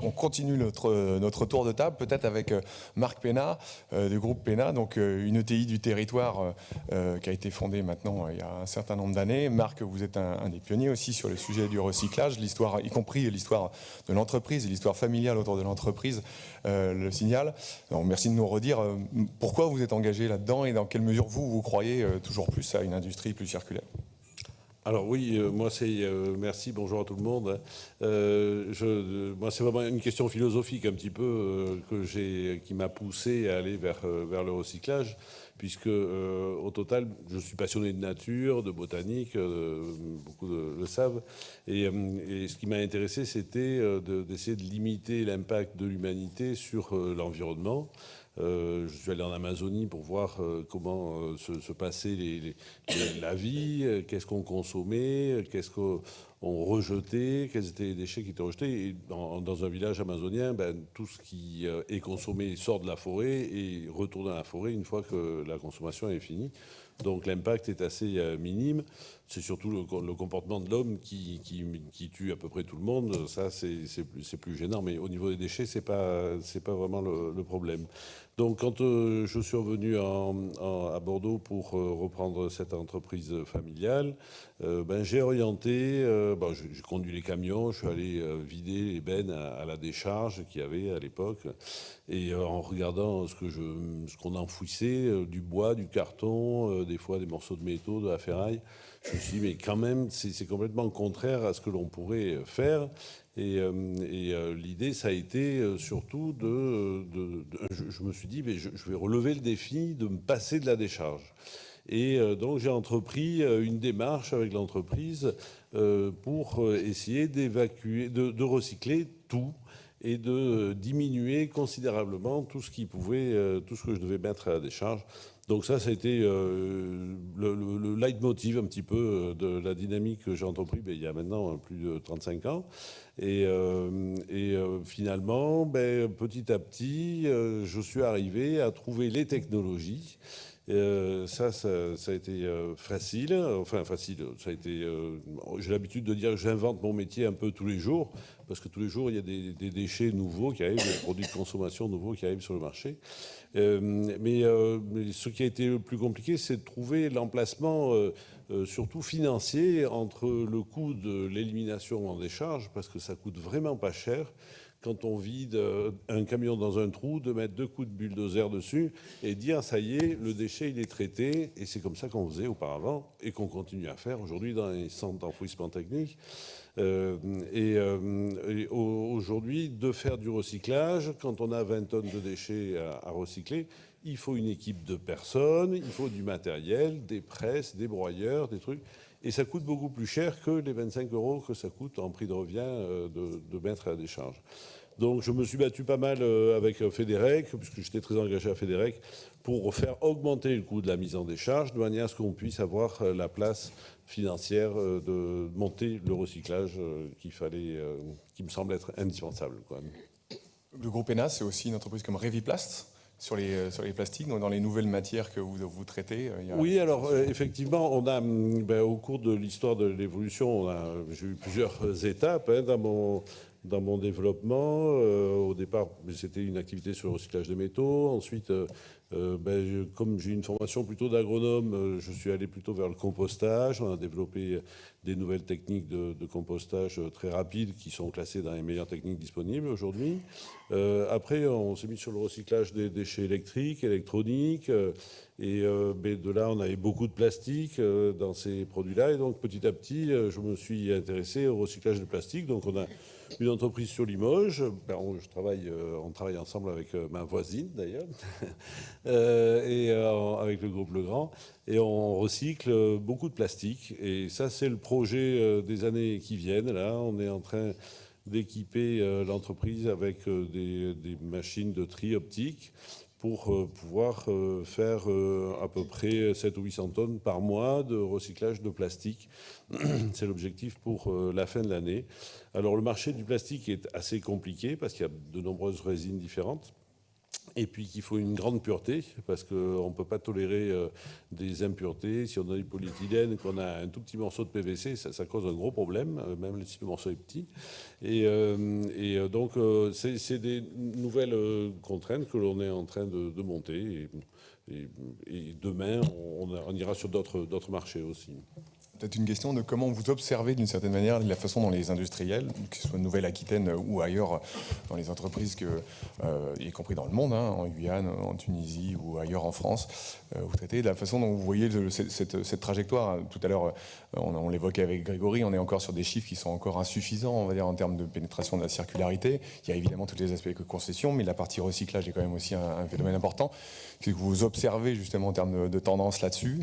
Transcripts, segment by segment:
On continue notre tour de table, peut-être avec Marc Pénat, du groupe Pénat, donc une ETI du territoire qui a été fondée maintenant il y a un certain nombre d'années. Marc, vous êtes un des pionniers aussi sur le sujet du recyclage, l'histoire, y compris l'histoire de l'entreprise et l'histoire familiale autour de l'entreprise, le signal. Donc, merci de nous redire pourquoi vous êtes engagé là-dedans et dans quelle mesure vous croyez toujours plus à une industrie plus circulaire. Alors oui, moi c'est merci, bonjour à tout le monde. Moi c'est vraiment une question philosophique un petit peu qui m'a poussé à aller vers le recyclage, puisque au total je suis passionné de nature, de botanique, beaucoup le savent, et ce qui m'a intéressé c'était d'essayer de limiter l'impact de l'humanité sur l'environnement. Je suis allé en Amazonie pour voir comment se passait la vie, qu'est-ce qu'on consommait, qu'est-ce qu'on rejetait, quels étaient les déchets qui étaient rejetés. Et dans un village amazonien, tout ce qui est consommé sort de la forêt et retourne dans la forêt une fois que la consommation est finie. Donc l'impact est assez minime. C'est surtout le comportement de l'homme qui tue à peu près tout le monde. Ça, c'est plus gênant. Mais au niveau des déchets, c'est pas vraiment le problème. Donc quand je suis revenu à Bordeaux pour reprendre cette entreprise familiale, j'ai orienté, j'ai conduit les camions, je suis allé vider les bennes à la décharge qu'il y avait à l'époque. Et en regardant ce qu'on enfouissait, du bois, du carton, des fois des morceaux de métaux, de la ferraille, je me suis dit, mais quand même, c'est complètement contraire à ce que l'on pourrait faire. Et l'idée, ça a été surtout je me suis dit, mais je vais relever le défi de me passer de la décharge. Et donc j'ai entrepris une démarche avec l'entreprise pour essayer d'évacuer, de recycler tout et de diminuer considérablement tout ce que je devais mettre à la décharge. Donc ça a été le leitmotiv un petit peu de la dynamique que j'ai entrepris il y a maintenant plus de 35 ans. Et finalement, petit à petit, je suis arrivé à trouver les technologies. Ça a été facile. Enfin, facile. Ça a été. J'ai l'habitude de dire que j'invente mon métier un peu tous les jours, parce que tous les jours il y a des déchets nouveaux qui arrivent, des produits de consommation nouveaux qui arrivent sur le marché. Mais ce qui a été le plus compliqué, c'est de trouver l'emplacement, surtout financier, entre le coût de l'élimination en décharge, parce que ça coûte vraiment pas cher. Quand on vide un camion dans un trou, de mettre 2 coups de bulldozer dessus et dire ça y est, le déchet il est traité. Et c'est comme ça qu'on faisait auparavant et qu'on continue à faire aujourd'hui dans les centres d'enfouissement technique. Aujourd'hui, de faire du recyclage, quand on a 20 tonnes de déchets à recycler, il faut une équipe de personnes, il faut du matériel, des presses, des broyeurs, des trucs. Et ça coûte beaucoup plus cher que les 25 € que ça coûte en prix de revient de mettre à la décharge. Donc je me suis battu pas mal avec Fédérec, puisque j'étais très engagé à Fédérec, pour faire augmenter le coût de la mise en décharge, de manière à ce qu'on puisse avoir la place financière de monter le recyclage qui me semble être indispensable, quoi. Le groupe ENA, c'est aussi une entreprise comme Reviplast sur les plastiques, donc dans les nouvelles matières que vous traitez. Oui, alors effectivement, on a, au cours de l'histoire de l'évolution, j'ai eu plusieurs étapes dans mon développement. Au départ, c'était une activité sur le recyclage des métaux. Ensuite, comme j'ai une formation plutôt d'agronome, je suis allé plutôt vers le compostage. On a développé des nouvelles techniques de compostage très rapides qui sont classées dans les meilleures techniques disponibles aujourd'hui. Après, on s'est mis sur le recyclage des déchets électriques, électroniques. De là, on avait beaucoup de plastique dans ces produits-là. Et donc, petit à petit, je me suis intéressé au recyclage de plastique. Donc, on a une entreprise sur Limoges. On travaille ensemble avec ma voisine, d'ailleurs, avec le groupe Legrand. Et on recycle beaucoup de plastique. Et ça, c'est le projet des années qui viennent. Là, on est en train d'équiper l'entreprise avec des machines de tri optique pour pouvoir faire à peu près 700 ou 800 tonnes par mois de recyclage de plastique. C'est l'objectif pour la fin de l'année. Alors le marché du plastique est assez compliqué parce qu'il y a de nombreuses résines différentes. Et puis qu'il faut une grande pureté, parce qu'on ne peut pas tolérer des impuretés. Si on a du polyéthylène, qu'on a un tout petit morceau de PVC, ça cause un gros problème, même si le morceau est petit. Donc, c'est des nouvelles contraintes que l'on est en train de monter. Et demain, on ira sur d'autres marchés aussi. Peut-être une question de comment vous observez d'une certaine manière la façon dont les industriels, que ce soit Nouvelle-Aquitaine ou ailleurs dans les entreprises, y compris dans le monde, en Guyane, en Tunisie ou ailleurs en France, vous traitez de la façon dont vous voyez cette trajectoire. Tout à l'heure, on l'évoquait avec Grégory, on est encore sur des chiffres qui sont encore insuffisants, on va dire, en termes de pénétration de la circularité. Il y a évidemment tous les aspects que concession, mais la partie recyclage est quand même aussi un phénomène important. Qu'est-ce que vous observez justement en termes de tendance là-dessus?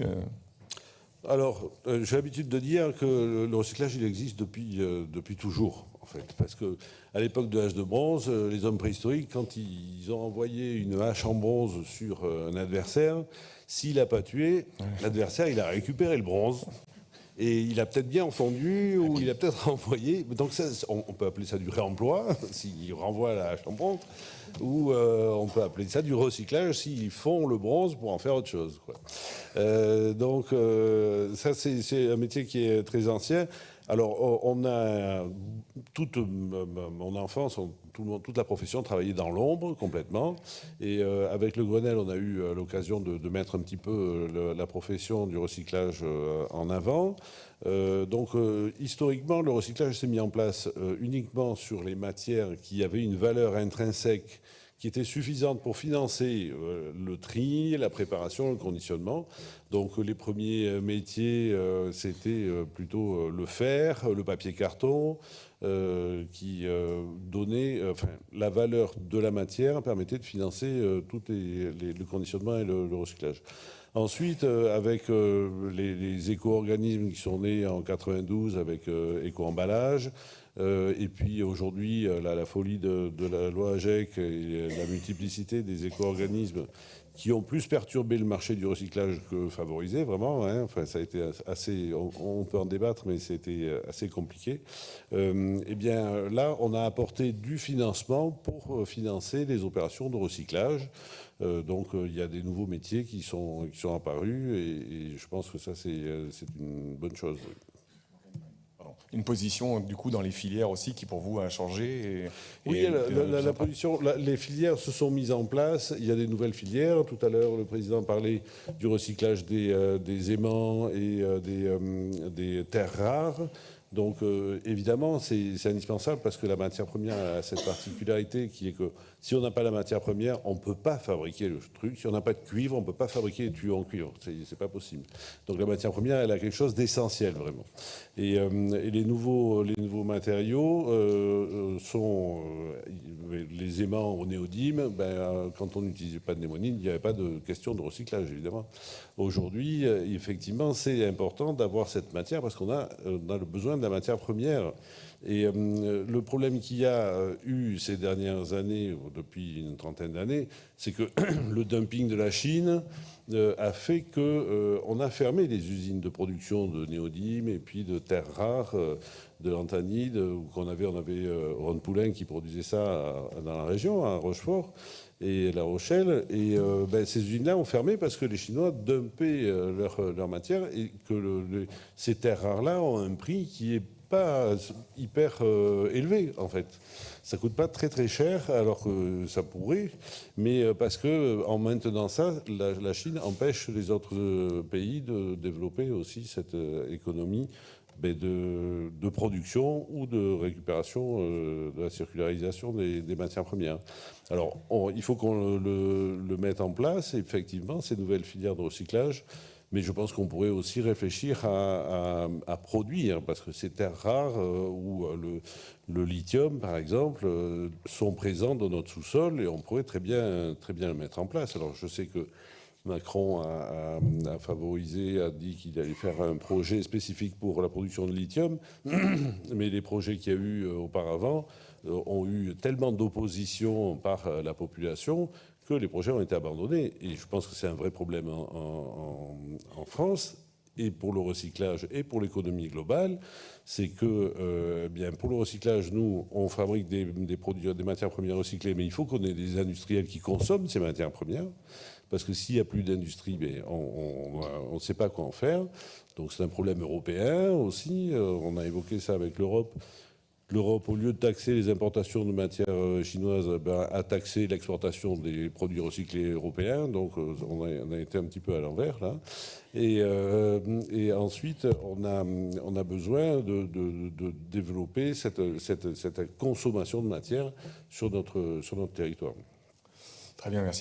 Alors, j'ai l'habitude de dire que le recyclage, il existe depuis toujours, en fait. Parce qu'à l'époque de l'âge de bronze, les hommes préhistoriques, quand ils ont envoyé une hache en bronze sur un adversaire, s'il n'a pas tué, l'adversaire, il a récupéré le bronze. Et il a peut-être bien fondu ou il a peut-être renvoyé. Donc ça, on peut appeler ça du réemploi, s'il renvoie la hache en bronze, ou on peut appeler ça du recyclage s'ils font le bronze pour en faire autre chose, quoi. Donc ça, c'est un métier qui est très ancien. Alors, on a toute mon enfance, toute la profession travaillait dans l'ombre complètement. Et avec le Grenelle, on a eu l'occasion de mettre un petit peu la profession du recyclage en avant. Donc, historiquement, le recyclage s'est mis en place uniquement sur les matières qui avaient une valeur intrinsèque qui était suffisante pour financer le tri, la préparation, le conditionnement. Donc les premiers métiers, c'était plutôt le fer, le papier carton, qui donnaient, la valeur de la matière permettait de financer tout le conditionnement et le recyclage. Ensuite, avec les éco-organismes qui sont nés en 92 avec éco-emballage, et puis aujourd'hui, la folie de la loi AGEC et la multiplicité des éco-organismes qui ont plus perturbé le marché du recyclage que favorisé, vraiment. Enfin, ça a été assez... On peut en débattre, mais c'était assez compliqué. Eh bien, là, on a apporté du financement pour financer les opérations de recyclage. Donc, il y a des nouveaux métiers qui sont apparus et je pense que ça, c'est une bonne chose. Une position, du coup, dans les filières aussi qui, pour vous, a changé Oui, la position, les filières se sont mises en place. Il y a des nouvelles filières. Tout à l'heure, le président parlait du recyclage des aimants et des terres rares. Donc, évidemment, c'est indispensable parce que la matière première a cette particularité qui est que si on n'a pas la matière première, on ne peut pas fabriquer le truc. Si on n'a pas de cuivre, on ne peut pas fabriquer les tuyaux en cuivre. C'est pas possible. Donc, la matière première, elle a quelque chose d'essentiel, vraiment. Et les nouveaux matériaux sont les aimants au néodyme. Quand on n'utilisait pas de néodyme, il n'y avait pas de question de recyclage, évidemment. Aujourd'hui, effectivement, c'est important d'avoir cette matière parce qu'on a le besoin de la matière première. Et le problème qu'il y a eu ces dernières années, depuis une trentaine d'années, c'est que le dumping de la Chine a fait qu'on a fermé les usines de production de néodyme et puis de terres rares, de l'anthanide, on avait Ron Poulain qui produisait ça dans la région, à Rochefort et La Rochelle. Et ces usines-là ont fermé parce que les Chinois dumpaient leur matière et que ces terres rares-là ont un prix qui est pas hyper élevé, en fait. Ça coûte pas très très cher, alors que ça pourrait, mais parce que en maintenant ça, la Chine empêche les autres pays de développer aussi cette économie de production ou de récupération de la circularisation des matières premières. Alors, il faut qu'on le mette en place, effectivement, ces nouvelles filières de recyclage. Mais je pense qu'on pourrait aussi réfléchir à produire, parce que ces terres rares ou le lithium, par exemple, sont présents dans notre sous-sol et on pourrait très bien le mettre en place. Alors je sais que Macron a favorisé, a dit qu'il allait faire un projet spécifique pour la production de lithium, mais les projets qu'il y a eu auparavant ont eu tellement d'opposition par la population que les projets ont été abandonnés. Et je pense que c'est un vrai problème en France. et pour le recyclage et pour l'économie globale, c'est que bien pour le recyclage, nous, on fabrique des produits, des matières premières recyclées, mais il faut qu'on ait des industriels qui consomment ces matières premières, parce que s'il n'y a plus d'industrie, on ne sait pas quoi en faire. Donc c'est un problème européen aussi. On a évoqué ça avec l'Europe. L'Europe, au lieu de taxer les importations de matières chinoises, a taxé l'exportation des produits recyclés européens. Donc, on a été un petit peu à l'envers, là. Et ensuite, on a besoin de développer cette consommation de matière sur notre territoire. Très bien, merci.